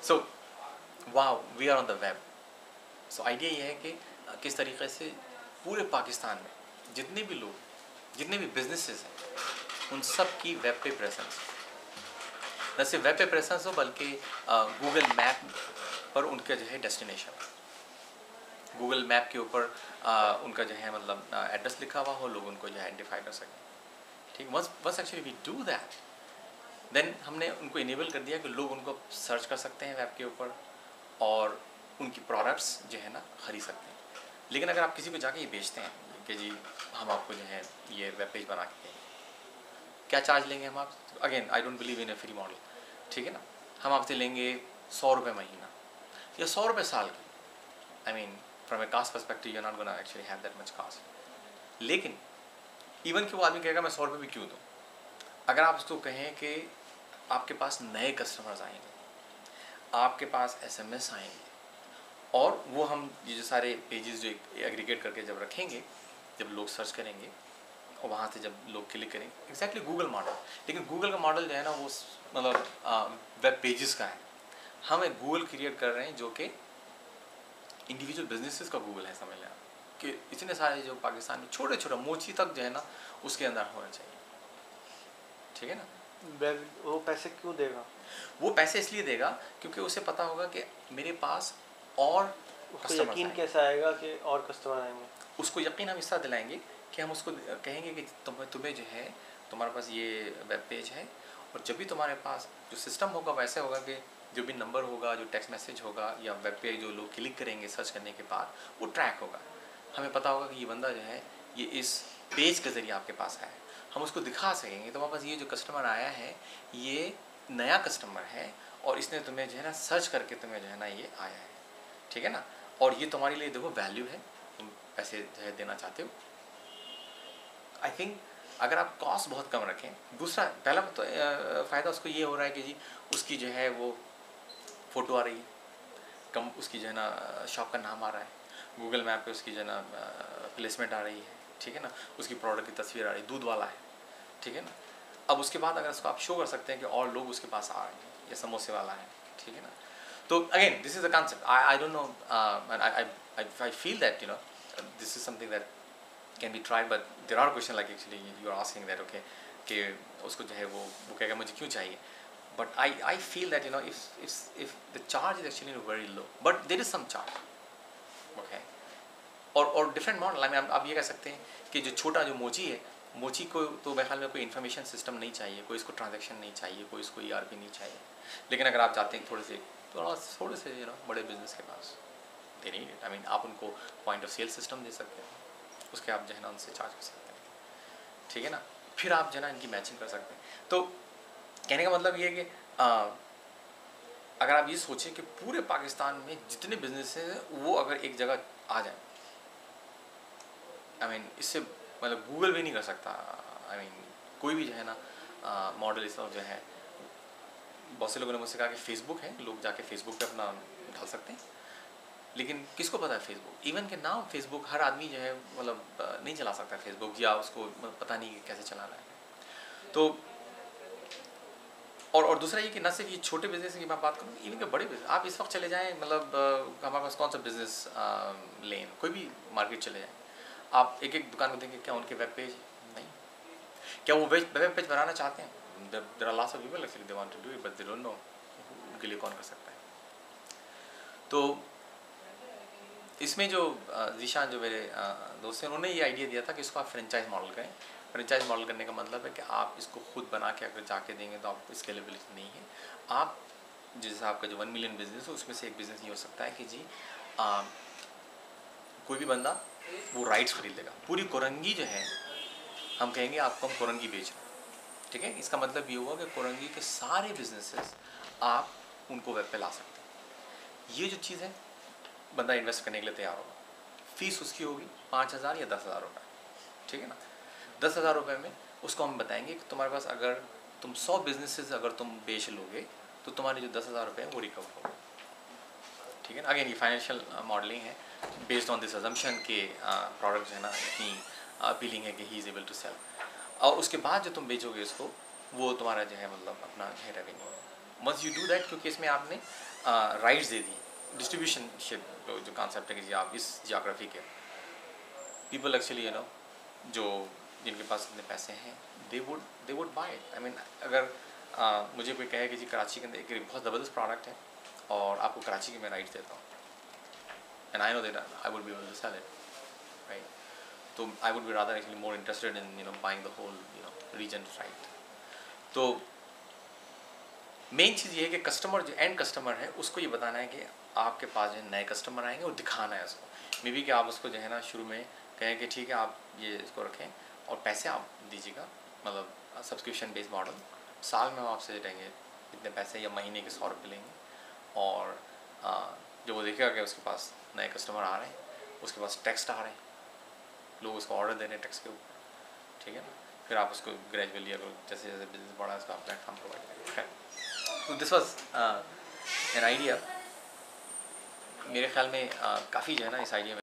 So wow, we are on the web. So idea ये है कि किस तरीके से पूरे पाकिस्तान में जितने भी लोग, जितने भी बिजनेसेस हैं, उन सब की वेब पे प्रेजेंस, न सिर्फ वेब पे प्रेजेंस हो बल्कि गूगल मैप पर उनका जो है डेस्टिनेशन, गूगल मैप के ऊपर उनका जो है मतलब एड्रेस लिखा हुआ हो, लोग उनको जो है आइडेंटिफाई कर सकें। ठीक, once actually we do that, then हमने उनको इनेबल कर दिया कि लोग उनको सर्च कर सकते हैं वेब के ऊपर और उनकी प्रोडक्ट्स जो है ना खरीद सकते हैं। लेकिन अगर आप किसी को जाके ये बेचते हैं कि जी हम आपको जो है ये वेब पेज बना के देंगे, क्या चार्ज लेंगे हम आप? Again I don't believe in A free model, ठीक है ना। हम आपसे लेंगे 100 रुपये महीना या 100 रुपये साल की। I mean from a cost perspective you are not gonna actually have that much cost. लेकिन इवन कि वो आदमी कहेगा मैं 100 रुपये भी क्यों दूँ, अगर आप उसको कहें कि आपके पास नए कस्टमर्स आएंगे, आपके पास SMS आएंगे, और वो हम ये जो सारे पेजेस जो एग्रीगेट करके जब रखेंगे, जब लोग सर्च करेंगे और वहाँ से जब लोग क्लिक करेंगे, एग्जैक्टली गूगल मॉडल। लेकिन गूगल का मॉडल जो है ना वो मतलब वेब पेजेस का है। हम एक गूगल क्रिएट कर रहे हैं जो कि इंडिविजुअल बिजनेसेस का गूगल है, समझ लें आप, कि इतने सारे जो पाकिस्तान में छोटे छोटे मोची तक जो है ना उसके अंदर होना चाहिए, ठीक है ना। वो पैसे क्यों देगा? वो पैसे इसलिए देगा क्योंकि उसे पता होगा कि मेरे पास और उसको यकीन कैसा आएगा कि और कस्टमर आएंगे? उसको यकीन हम इस तरह दिलाएंगे कि हम उसको कहेंगे कि तुम्हें जो है तुम्हारे पास ये वेब पेज है, और जब भी तुम्हारे पास जो सिस्टम होगा वैसे होगा कि जो भी नंबर होगा, जो टेक्स्ट मैसेज होगा या वेब पेज जो लोग क्लिक करेंगे सर्च करने के बाद, वो ट्रैक होगा। हमें पता होगा कि ये बंदा जो है ये इस पेज के ज़रिए आपके पास आया है। हम उसको दिखा सकेंगे तुम्हारे पास ये जो कस्टमर आया है ये नया कस्टमर है और इसने तुम्हें जो है ना सर्च करके तुम्हें जो है ना ये आया है, ठीक है ना। और ये तुम्हारे लिए देखो वैल्यू है, तुम पैसे जो है देना चाहते हो। आई थिंक अगर आप कॉस्ट बहुत कम रखें, दूसरा पहला तो फ़ायदा उसको ये हो रहा है कि जी उसकी जो है वो फ़ोटो आ रही है, कम उसकी जो है ना शॉप का नाम आ रहा है, गूगल मैप पे उसकी जो है ना प्लेसमेंट आ रही है, ठीक है ना, उसकी प्रोडक्ट की तस्वीर आ रही है, दूध वाला है, ठीक है ना। अब उसके बाद अगर उसको आप शो कर सकते हैं कि और लोग उसके पास आ रहे हैं या समोसे वाला है, ठीक है ना। तो again this is the concept, I don't know, I feel that you know this is something that can be tried, but there are question like actually you are asking that okay कि उसको जो है वो कहेगा मुझे क्यों चाहिए, but I feel that you know if the charge is actually very low, but there is some charge, okay, और डिफरेंट मॉडल में आप ये कह सकते हैं कि जो छोटा जो मोची है, मोची को तो मेरे ख्याल में कोई इन्फॉर्मेशन सिस्टम नहीं चाहिए, कोई इसको ट्रांजैक्शन नहीं चाहिए, कोई इसको ERP नहीं चाहिए। लेकिन अगर आप जाते हैं थोड़े से यू नो बड़े बिजनेस के पास, they need it. I mean आप उनको पॉइंट ऑफ सेल सिस्टम दे सकते हैं, उसके आप जो है ना उनसे चार्ज कर सकते हैं, ठीक है ना। फिर आप जो है ना इनकी मैचिंग कर सकते हैं। तो कहने का मतलब ये है कि अगर आप ये सोचें कि पूरे पाकिस्तान में जितने बिजनेस हैं वो अगर एक जगह आ जाए, आई मीन इससे मतलब गूगल भी नहीं कर सकता, आई मीन कोई भी जो है ना मॉडल इस जो है, बहुत से लोगों ने मुझसे कहा कि फेसबुक है, लोग जाके फेसबुक पे अपना डाल सकते हैं, लेकिन किसको पता है फेसबुक, इवन के नाम फेसबुक हर आदमी जो है मतलब नहीं चला सकता फेसबुक, या उसको पता नहीं कि कैसे चलाना है। तो और दूसरा ये कि न सिर्फ ये छोटे बिजनेस की मैं बात करूँ, इवन के बड़े बिजनेस, आप इस वक्त चले जाएं मतलब हमारे पास कौन सा बिजनेस लेन, कोई भी मार्केट चले जाएं, आप एक एक दुकान को देखें क्या उनके वेब पेज नहीं, क्या वो वेब पेज बनाना चाहते हैं? There are lots of people actually they want to do it but they don't know उनके लिए कौन कर सकता है। तो इसमें जो जीशान जो मेरे दोस्त हैं उन्होंने ये आइडिया दिया था कि इसको आप फ्रेंचाइज मॉडल करें। फ्रेंचाइज मॉडल करने का मतलब है कि आप इसको खुद बना के अगर जाके देंगे तो आपको स्केलेबिलिटी नहीं है। आप जैसे आपका जो 1 मिलियन बिजनेस है उसमें से एक बिज़नेस ये हो सकता है कि जी कोई भी बंदा वो राइट्स खरीद लेगा, पूरी कोरंगी जो है हम कहेंगे आपको हम कोरंगी बेच रहे हैं, ठीक है। इसका मतलब ये हुआ कि कोरंगी के सारे बिजनेसेस आप उनको वेब पे ला सकते हैं। ये जो चीज़ है बंदा इन्वेस्ट करने के लिए तैयार होगा, फीस उसकी होगी 5,000 या 10,000 रुपये, ठीक है ना। 10,000 रुपये में उसको हम बताएंगे कि तुम्हारे पास अगर तुम 100 बिजनेसेस अगर तुम बेच लोगे तो तुम्हारे जो 10,000 रुपये हैं वो रिकवर होगा, ठीक है ना। अगेन ये फाइनेंशियल मॉडलिंग है बेस्ड ऑन दिस अजम्पशन के प्रोडक्ट जो है ना इतनी अपीलिंग है कि he is able to sell, और उसके बाद जो तुम बेचोगे इसको वो तुम्हारा जो है मतलब अपना है revenue. Once you do that, क्योंकि इसमें आपने राइट्स दे दी, डिस्ट्रीब्यूशनशिप जो कॉन्सेप्ट है कि जी आप इस जियोग्राफी के पीपल एक्चुअली जो जिनके पास इतने पैसे हैं they would buy it. I mean अगर मुझे कोई कहे कि जी कराची के अंदर एक बहुत ज़बरदस्त प्रोडक्ट है और आपको कराची के मैं राइट्स देता हूँ, and I know that I would be able to sell it, right, तो I would be rather actually more interested in buying the whole region, right. तो मेन चीज़ ये है कि कस्टमर जो एंड कस्टमर है उसको ये बताना है कि आपके पास जो है नए कस्टमर आएंगे और दिखाना है उसको। मे बी कि आप उसको जो है ना शुरू में कहें कि ठीक है आप ये इसको रखें और पैसे आप दीजिएगा, मतलब सब्सक्रिप्शन बेस्ड मॉडल, साल में हम आपसे लेंगे इतने पैसे या महीने के 100 रुपये लेंगे, और जब वो देखेगा कि उसके पास नए कस्टमर आ रहे हैं, उसके पास टेक्स्ट आ रहे हैं, लोग उसको ऑर्डर दे रहे हैं टेक्स्ट के ऊपर, ठीक है ना, फिर आप उसको ग्रेजुअली अगर जैसे जैसे बिजनेस बढ़ा उसका प्लेटफॉर्म प्रोवाइड करें। तो दिस वॉज एन आइडिया। मेरे ख्याल में काफ़ी जो है ना इस आइडिया में